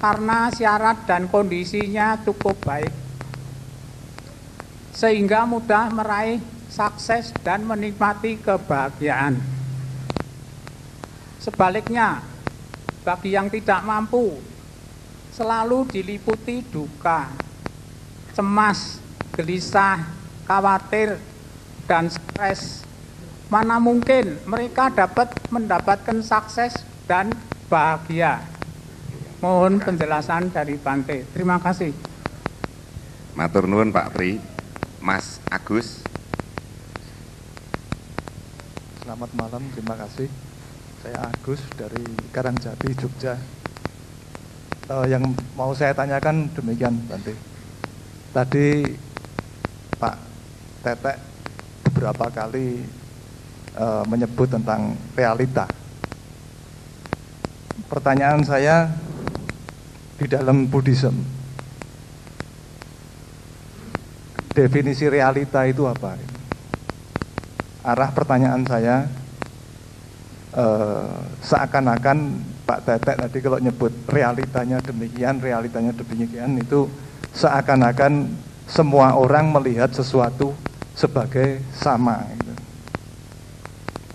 karena syarat dan kondisinya cukup baik, sehingga mudah meraih sukses dan menikmati kebahagiaan. Sebaliknya, bagi yang tidak mampu selalu diliputi duka, cemas, gelisah, khawatir, dan stres. Mana mungkin mereka dapat mendapatkan sukses dan bahagia. Mohon penjelasan dari Bante. Terima kasih. Matur nuwun Pak Pri. Mas Agus. Selamat malam, terima kasih. Saya Agus dari Karangjati, Jogja. Yang mau saya tanyakan demikian, Bante. Tadi Pak Tetek beberapa kali menyebut tentang realita. Pertanyaan saya, di dalam Buddhism, definisi realita itu apa? Arah pertanyaan saya, seakan-akan Pak Tetek tadi kalau nyebut realitanya demikian, itu seakan-akan semua orang melihat sesuatu sebagai sama gitu.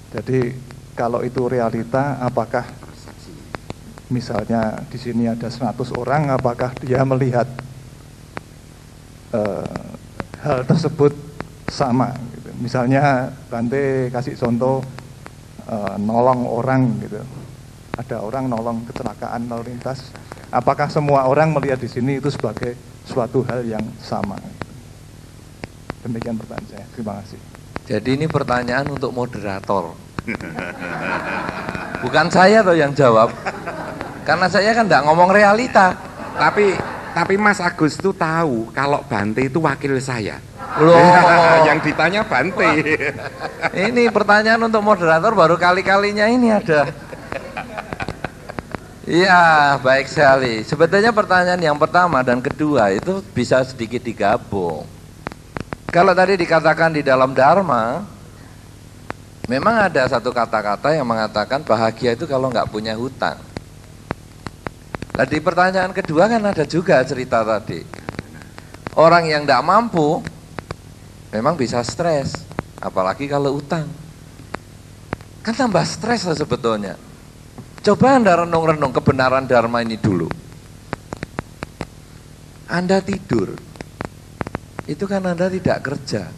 Jadi kalau itu realita, apakah misalnya di sini ada 100 orang, apakah dia melihat hal tersebut sama gitu. Misalnya Bante kasih contoh nolong orang gitu. Ada orang nolong kecelakaan lalu lintas. Apakah semua orang melihat di sini itu sebagai suatu hal yang sama? Demikian pertanyaan saya. Terima kasih. Jadi ini pertanyaan untuk moderator. Bukan saya loh yang jawab. Karena saya kan enggak ngomong realita. Tapi Mas Agus itu tahu kalau Bante itu wakil saya. Loh, yang ditanya Bante. Ini pertanyaan untuk moderator baru kali-kalinya ini ada. Iya, baik sekali. Sebetulnya pertanyaan yang pertama dan kedua itu bisa sedikit digabung. Kalau tadi dikatakan di dalam Dharma, memang ada satu kata-kata yang mengatakan bahagia itu kalau nggak punya hutang. Nah, di pertanyaan kedua kan ada juga cerita tadi. Orang yang nggak mampu memang bisa stres, apalagi kalau utang. Kan tambah stres lah sebetulnya. Coba Anda renung-renung kebenaran Dharma ini dulu. Anda tidur, itu kan Anda tidak kerja.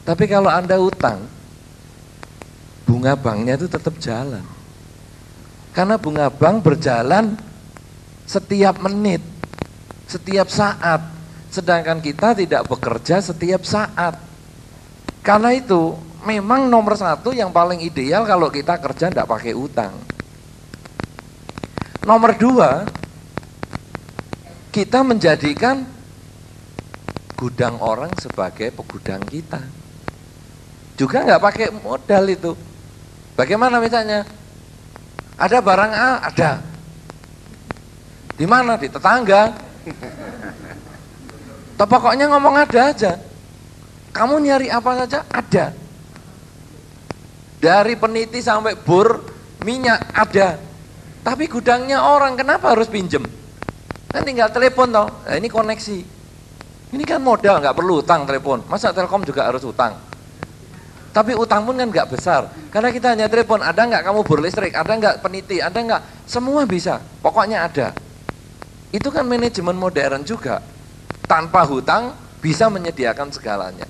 Tapi kalau Anda utang, bunga banknya itu tetap jalan. Karena bunga bank berjalan setiap menit, setiap saat. Sedangkan kita tidak bekerja setiap saat. Karena itu memang nomor satu yang paling ideal kalau kita kerja tidak pakai utang. Nomor dua, kita menjadikan gudang orang sebagai pegudang kita. Juga nggak pakai modal itu. Bagaimana misalnya? Ada barang A, ada. Di mana? Di tetangga. Pokoknya ngomong ada aja. Kamu nyari apa saja? Ada. Dari peniti sampai bor minyak ada. Tapi gudangnya orang, kenapa harus pinjem? Kan tinggal telepon toh. Nah, ini koneksi. Ini kan modal, nggak perlu utang telepon. Masa Telkom juga harus utang? Tapi utang pun kan nggak besar. Karena kita hanya telepon, ada nggak kamu bor listrik? Ada nggak peniti? Ada nggak? Semua bisa. Pokoknya ada. Itu kan manajemen modern juga. Tanpa hutang, bisa menyediakan segalanya.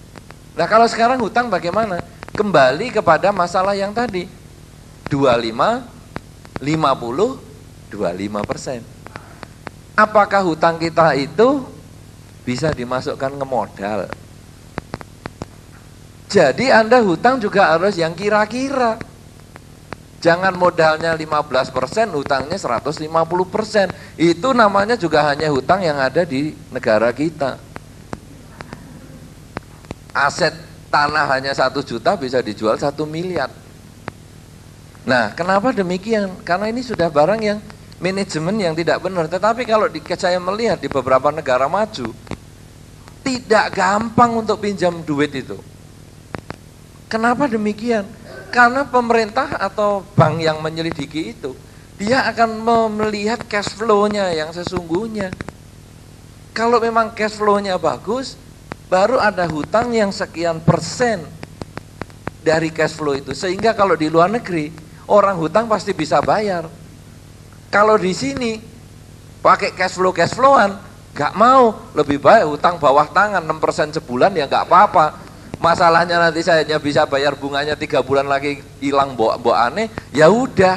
Nah kalau sekarang hutang bagaimana? Kembali kepada masalah yang tadi, 25, 50, 25%. Apakah hutang kita itu bisa dimasukkan ke modal? Jadi Anda hutang juga harus yang kira-kira. Jangan modalnya 15%, hutangnya 150%. Itu namanya juga hanya hutang yang ada di negara kita. Aset tanah hanya 1 juta bisa dijual 1 miliar. Nah, kenapa demikian? Karena ini sudah barang yang manajemen yang tidak benar. Tetapi kalau saya melihat di beberapa negara maju, tidak gampang untuk pinjam duit itu. Kenapa demikian? Karena pemerintah atau bank yang menyelidiki itu, dia akan melihat cash flow-nya yang sesungguhnya. Kalau memang cash flow-nya bagus, baru ada hutang yang sekian persen dari cash flow itu. Sehingga kalau di luar negeri, orang hutang pasti bisa bayar. Kalau di sini, pakai cash flow-an, gak mau, lebih baik hutang bawah tangan 6% sebulan ya gak apa-apa. Masalahnya nanti saya hanya bisa bayar bunganya 3 bulan lagi hilang mbok aneh, ya udah.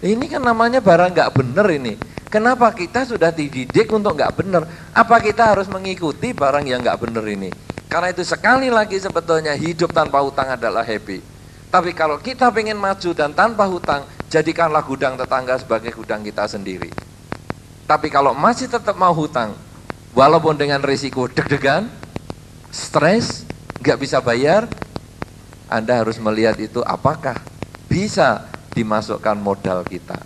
Ini kan namanya barang nggak bener ini. Kenapa kita sudah dididik untuk nggak bener? Apa kita harus mengikuti barang yang nggak bener ini? Karena itu sekali lagi sebetulnya hidup tanpa hutang adalah happy. Tapi kalau kita pengen maju dan tanpa hutang, jadikanlah gudang tetangga sebagai gudang kita sendiri. Tapi kalau masih tetap mau hutang, walaupun dengan risiko deg-degan, stres, nggak bisa bayar, Anda harus melihat itu apakah bisa dimasukkan modal kita.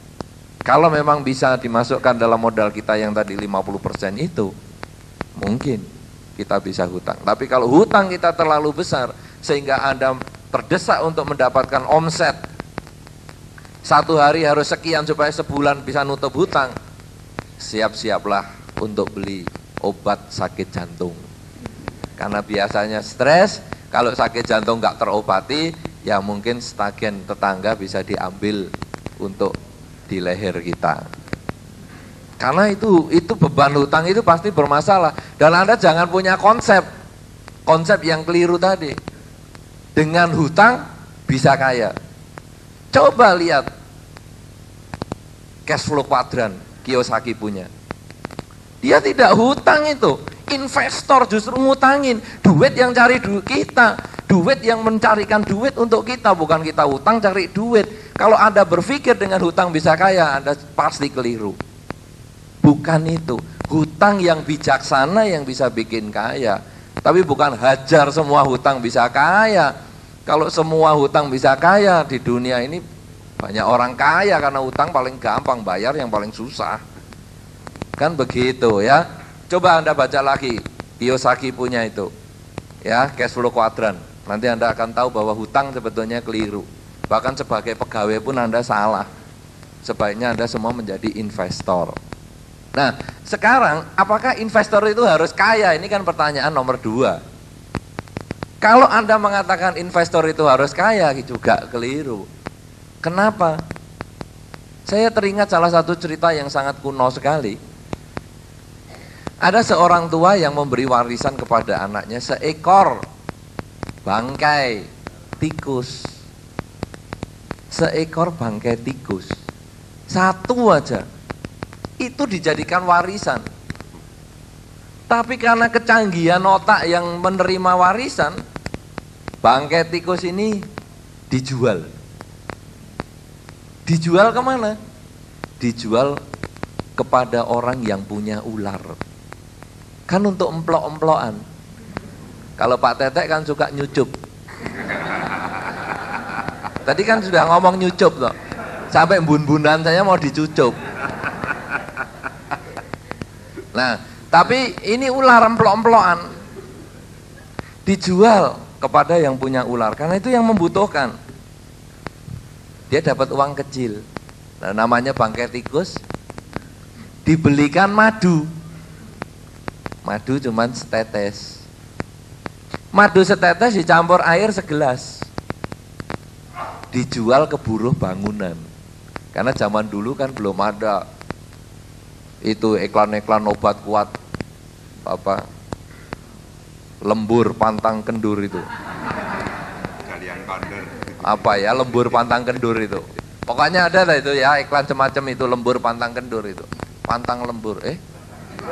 Kalau memang bisa dimasukkan dalam modal kita yang tadi 50% itu, mungkin kita bisa hutang. Tapi kalau hutang kita terlalu besar, sehingga Anda terdesak untuk mendapatkan omset, 1 hari harus sekian supaya sebulan bisa nutup hutang, siap-siaplah untuk beli obat sakit jantung. Karena biasanya stres, kalau sakit jantung nggak terobati, ya mungkin stegen tetangga bisa diambil untuk di leher kita. Karena itu beban hutang itu pasti bermasalah. Dan Anda jangan punya konsep yang keliru tadi. Dengan hutang bisa kaya. Coba lihat cash flow kuadran Kiyosaki punya. Dia tidak hutang itu. Investor justru ngutangin, duit yang cari duit kita, duit yang mencarikan duit untuk kita, bukan kita hutang cari duit. Kalau Anda berpikir dengan hutang bisa kaya, Anda pasti keliru. Bukan itu, hutang yang bijaksana yang bisa bikin kaya. Tapi bukan hajar semua hutang bisa kaya. Kalau semua hutang bisa kaya, di dunia ini banyak orang kaya karena hutang paling gampang, bayar yang paling susah. Kan begitu ya. Coba Anda baca lagi, Kiyosaki punya itu, ya cash flow kuadran. Nanti Anda akan tahu bahwa hutang sebetulnya keliru. Bahkan sebagai pegawai pun Anda salah. Sebaiknya Anda semua menjadi investor. Nah, sekarang apakah investor itu harus kaya? Ini kan pertanyaan nomor 2. Kalau Anda mengatakan investor itu harus kaya, juga keliru. Kenapa? Saya teringat salah satu cerita yang sangat kuno sekali. Ada seorang tua yang memberi warisan kepada anaknya seekor bangkai tikus. Seekor bangkai tikus. 1 aja. Itu dijadikan warisan. Tapi karena kecanggihan otak yang menerima warisan, bangkai tikus ini dijual. Dijual kemana? Dijual kepada orang yang punya ular. Kan untuk emplok-emplokan. Kalau Pak Tetek kan suka nyucup. Tadi kan sudah ngomong nyucup loh. Sampai bun-bunan saya mau dicucup. Nah, tapi ini ular emplok-emplokan. Dijual kepada yang punya ular. Karena itu yang membutuhkan. Dia dapat uang kecil. Nah, namanya bangkai tikus. Dibelikan madu. Madu cuman setetes. Madu setetes dicampur air segelas. Dijual ke buruh bangunan. Karena zaman dulu kan belum ada itu iklan-iklan obat kuat lembur pantang kendur itu. Galian konder. Apa ya lembur pantang kendur itu? Pokoknya ada lah itu ya iklan semacam itu, lembur pantang kendur itu. Pantang lembur,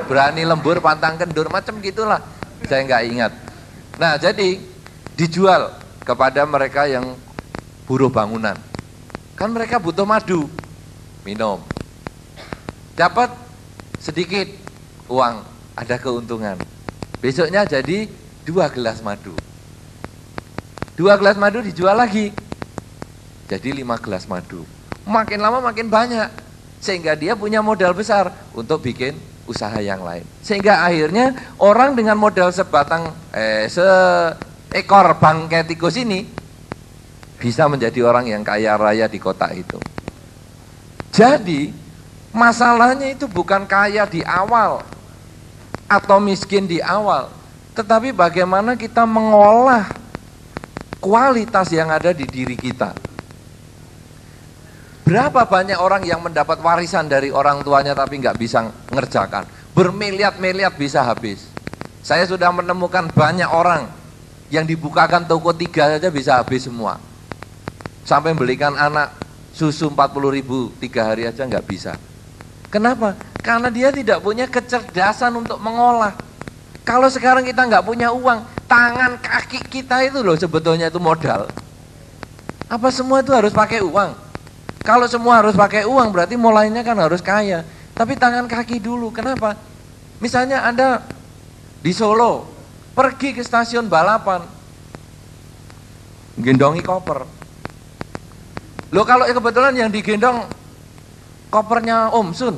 berani lembur pantang kendur, macam gitulah. Saya nggak ingat. Nah jadi dijual kepada mereka yang buruh bangunan. Kan mereka butuh madu, minum. Dapat sedikit uang, ada keuntungan. Besoknya jadi 2 gelas madu. 2 gelas madu dijual lagi. Jadi 5 gelas madu. Makin lama makin banyak. Sehingga dia punya modal besar untuk bikin usaha yang lain. Sehingga akhirnya orang dengan modal seekor bangkai tikus ini bisa menjadi orang yang kaya raya di kota itu. Jadi masalahnya itu bukan kaya di awal atau miskin di awal, tetapi bagaimana kita mengolah kualitas yang ada di diri kita. Berapa banyak orang yang mendapat warisan dari orang tuanya tapi nggak bisa ngerjakan, bermiliat-miliat bisa habis. Saya sudah menemukan banyak orang yang dibukakan toko 3 saja bisa habis semua, sampai belikan anak susu 40.000 3 hari aja nggak bisa. Kenapa? Karena dia tidak punya kecerdasan untuk mengolah. Kalau sekarang kita nggak punya uang, tangan kaki kita itu loh sebetulnya itu modal. Apa semua itu harus pakai uang? Kalau semua harus pakai uang berarti mulainya kan harus kaya. Tapi tangan kaki dulu. Kenapa? Misalnya Anda di Solo pergi ke stasiun balapan, gendongi koper. Loh kalau kebetulan yang digendong kopernya Om Sun,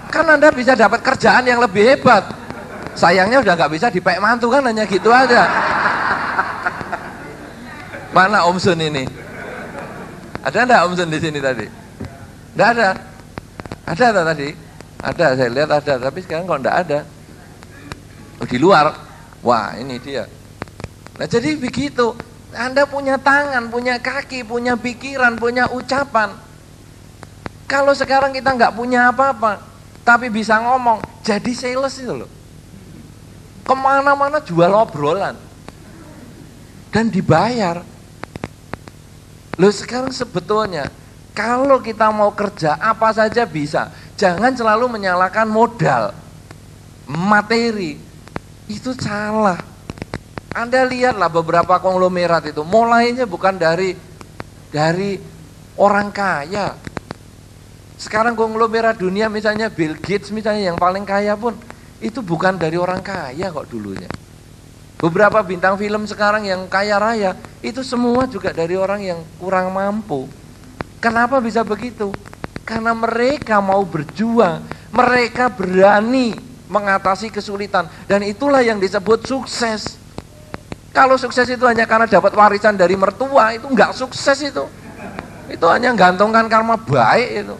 kan Anda bisa dapat kerjaan yang lebih hebat. Sayangnya udah nggak bisa dipek mantu kan, hanya gitu aja. Mana Om Sun ini? Ada enggak Om Sun di sini tadi? Enggak ada. Ada tak tadi? Ada, saya lihat ada, tapi sekarang kok enggak ada. Oh, di luar. Wah, ini dia. Nah, jadi begitu. Anda punya tangan, punya kaki, punya pikiran, punya ucapan. Kalau sekarang kita nggak punya apa-apa, tapi bisa ngomong, jadi sales itu loh. Kemana-mana jual obrolan. Dan dibayar. Loh sekarang sebetulnya, kalau kita mau kerja apa saja bisa. Jangan selalu menyalahkan modal, materi. Itu salah. Anda lihatlah beberapa konglomerat itu, mulainya bukan dari orang kaya. Sekarang konglomerat dunia misalnya Bill Gates misalnya yang paling kaya pun, itu bukan dari orang kaya kok dulunya. Beberapa bintang film sekarang yang kaya raya, itu semua juga dari orang yang kurang mampu. Kenapa bisa begitu? Karena mereka mau berjuang, mereka berani mengatasi kesulitan, dan itulah yang disebut sukses. Kalau sukses itu hanya karena dapat warisan dari mertua, itu enggak sukses itu. Itu hanya gantungkan karma baik itu.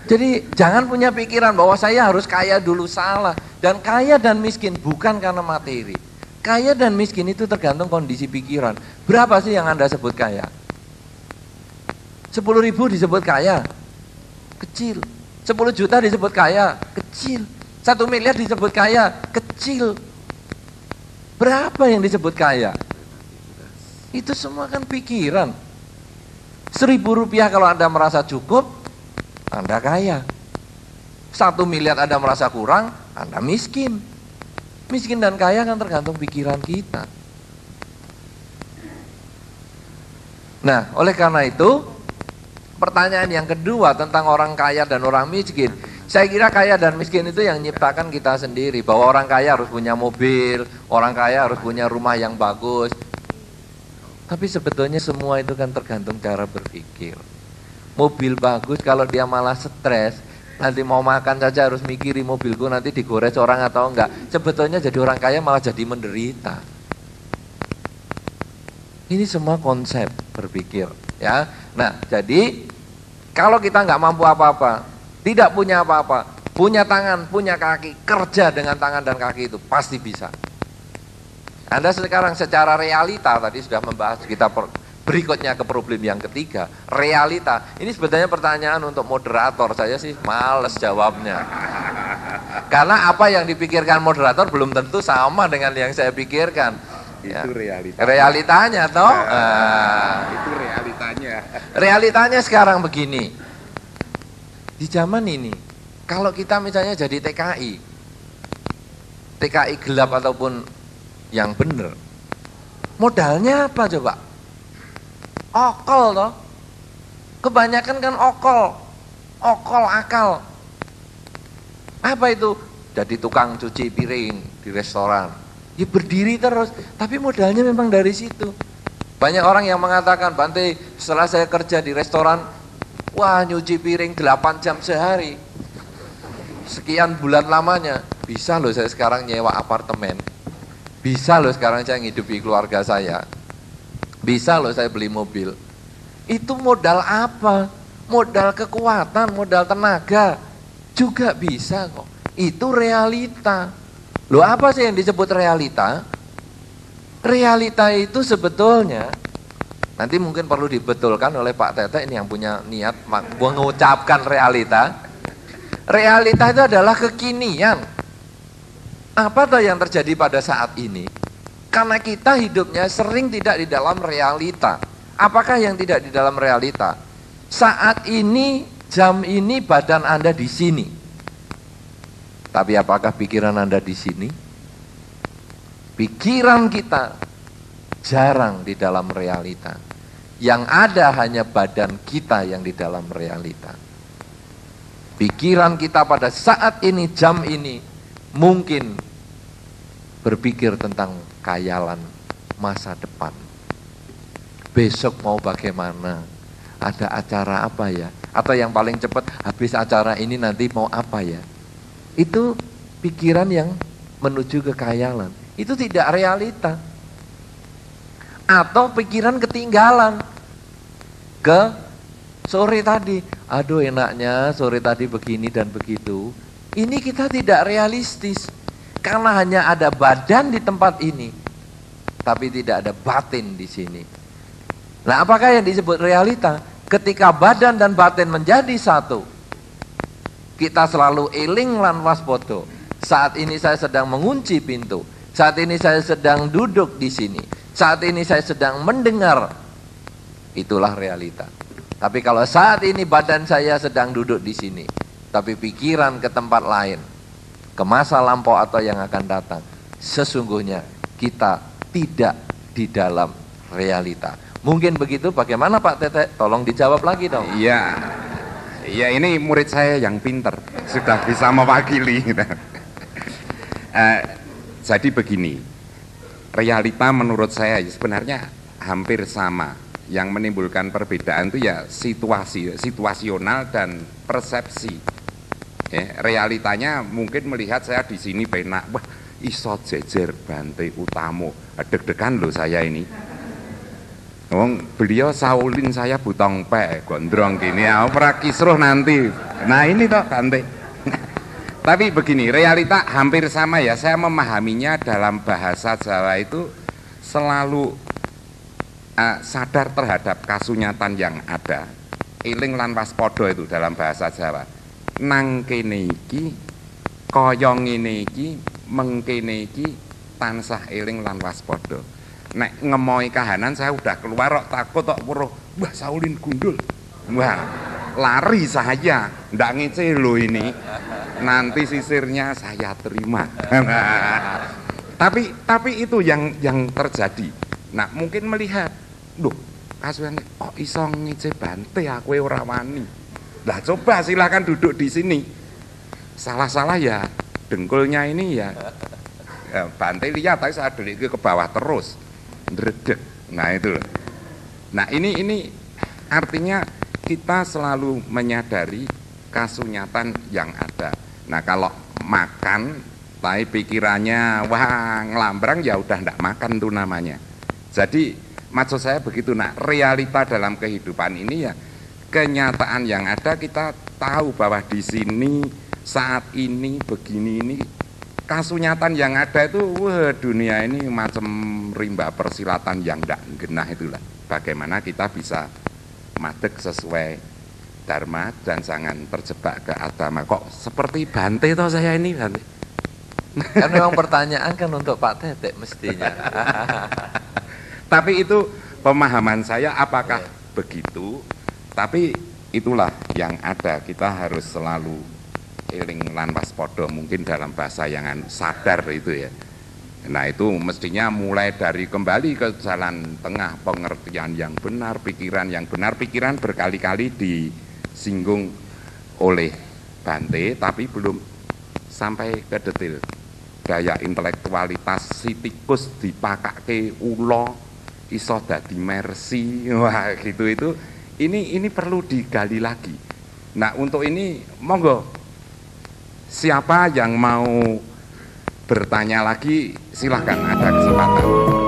Jadi jangan punya pikiran bahwa saya harus kaya dulu, salah. Dan kaya dan miskin bukan karena materi. Kaya dan miskin itu tergantung kondisi pikiran. Berapa sih yang Anda sebut kaya? 10.000 disebut kaya? Kecil. 10 juta disebut kaya? Kecil. 1 miliar disebut kaya? Kecil. Berapa yang disebut kaya? Itu semua kan pikiran. 1.000 rupiah kalau Anda merasa cukup, Anda kaya. 1 miliar Anda merasa kurang, Anda miskin. Miskin dan kaya kan tergantung pikiran kita. Nah, oleh karena itu, pertanyaan yang kedua tentang orang kaya dan orang miskin. Saya kira kaya dan miskin itu yang nyiptakan kita sendiri. Bahwa orang kaya harus punya mobil, orang kaya harus punya rumah yang bagus. Tapi sebetulnya semua itu kan tergantung cara berpikir. Mobil bagus kalau dia malah stres, nanti mau makan saja harus mikiri mobilku nanti digores orang atau enggak. Sebetulnya jadi orang kaya malah jadi menderita. Ini semua konsep berpikir, ya. Nah, jadi kalau kita nggak mampu apa-apa, tidak punya apa-apa, punya tangan, punya kaki, kerja dengan tangan dan kaki itu pasti bisa. Anda sekarang secara realita tadi sudah membahas kita berikutnya ke problem yang ketiga, realita. Ini sebetulnya pertanyaan untuk moderator, saya sih males jawabnya. Karena apa yang dipikirkan moderator belum tentu sama dengan yang saya pikirkan. Itu realita. Realitanya toh. Itu realitanya. Realitanya sekarang begini. Di zaman ini, kalau kita misalnya jadi TKI gelap ataupun yang benar, modalnya apa coba? Okol toh. Kebanyakan kan okol akal. Apa itu? Jadi tukang cuci piring di restoran. Ya berdiri terus, tapi modalnya memang dari situ. Banyak orang yang mengatakan, Bante, setelah saya kerja di restoran, wah nyuci piring 8 jam sehari. Sekian bulan lamanya, bisa loh saya sekarang nyewa apartemen. Bisa loh sekarang saya ngidupi keluarga saya. Bisa loh saya beli mobil. Itu modal apa? Modal kekuatan, modal tenaga. Juga bisa kok. Itu realita. Loh apa sih yang disebut realita? Realita itu sebetulnya, nanti mungkin perlu dibetulkan oleh Pak Tete ini yang punya niat mengucapkan realita. Realita itu adalah kekinian. Apa tuh yang terjadi pada saat ini? Karena kita hidupnya sering tidak di dalam realita. Apakah yang tidak di dalam realita? Saat ini, jam ini badan Anda di sini. Tapi apakah pikiran Anda di sini? Pikiran kita jarang di dalam realita. Yang ada hanya badan kita yang di dalam realita. Pikiran kita pada saat ini, jam ini, mungkin berpikir tentang khayalan masa depan. Besok mau bagaimana? Ada acara apa ya? Atau yang paling cepat, habis acara ini nanti mau apa ya? Itu pikiran yang menuju ke khayalan. Itu tidak realita. Atau pikiran ketinggalan ke sore tadi. Aduh enaknya sore tadi begini dan begitu. Ini kita tidak realistis. Karena hanya ada badan di tempat ini. Tapi tidak ada batin di sini. Nah apakah yang disebut realita? Ketika badan dan batin menjadi satu. Kita selalu eling lan waspada. Saat ini saya sedang mengunci pintu. Saat ini saya sedang duduk di sini. Saat ini saya sedang mendengar. Itulah realita. Tapi kalau saat ini badan saya sedang duduk di sini, tapi pikiran ke tempat lain, ke masa lampau atau yang akan datang, sesungguhnya kita tidak di dalam realita. Mungkin begitu, bagaimana Pak Tete? Tolong dijawab lagi dong. Iya. Ya ini murid saya yang pinter, sudah bisa mewakili. Jadi begini, realita menurut saya sebenarnya hampir sama. Yang menimbulkan perbedaan itu ya situasional dan persepsi. Realitanya mungkin melihat saya di sini penak, wah iso jejer Bante Utamo, deg-degan loh saya ini. Beliau saulin saya butong pe gondrong gini, ora kisruh nanti. Nah ini toh Bante. Tapi begini, realita hampir sama ya. Saya memahaminya dalam bahasa Jawa itu selalu sadar terhadap kasunyatan yang ada. Eling lan waspada itu dalam bahasa Jawa. Nang kene iki, kaya ngene iki, mengkene iki tansah eling lan waspada. Nek ngemoi kahanan saya udah keluar kok takut kok weruh, wah saulin gundul. Wah, lari saya, ndak ngece lo ini. Nanti sisirnya saya terima. tapi itu yang terjadi. Nah, mungkin melihat, loh, kasuan kok iso ngece Bante aku ora wani. Lah coba silakan duduk di sini. Salah-salah ya dengkulnya ini ya. Bante lihat tapi saya delik ke bawah terus. Ndredeg. Nah itu loh. Nah ini artinya kita selalu menyadari kasunyatan yang ada. Nah kalau makan tapi pikirannya wah ngelambrang ya udah ndak makan tuh namanya. Jadi maksud saya begitu. Nah realita dalam kehidupan ini ya kenyataan yang ada, kita tahu bahwa di sini saat ini begini ini. Kasunyatan yang ada itu, wah dunia ini macam rimba persilatan yang tidak genah itulah. Bagaimana kita bisa madeg sesuai dharma dan jangan terjebak ke agama. Kok seperti Bante toh saya ini, Bante? Kan memang pertanyaan kan untuk Pak Tetek mestinya. Tapi itu pemahaman saya, apakah begitu? Tapi itulah yang ada, kita harus selalu eling lan waspada, mungkin dalam bahasa yang sadar itu ya. Nah itu mestinya mulai dari kembali ke jalan tengah, pengertian yang benar, pikiran yang benar. Pikiran berkali-kali disinggung oleh Bante, tapi belum sampai ke detail. Daya intelektualitas si tikus dipakake ulo iso dadi mercy, wah gitu itu. Ini perlu digali lagi. Nah untuk ini monggo, siapa yang mau bertanya lagi silahkan, ada kesempatan.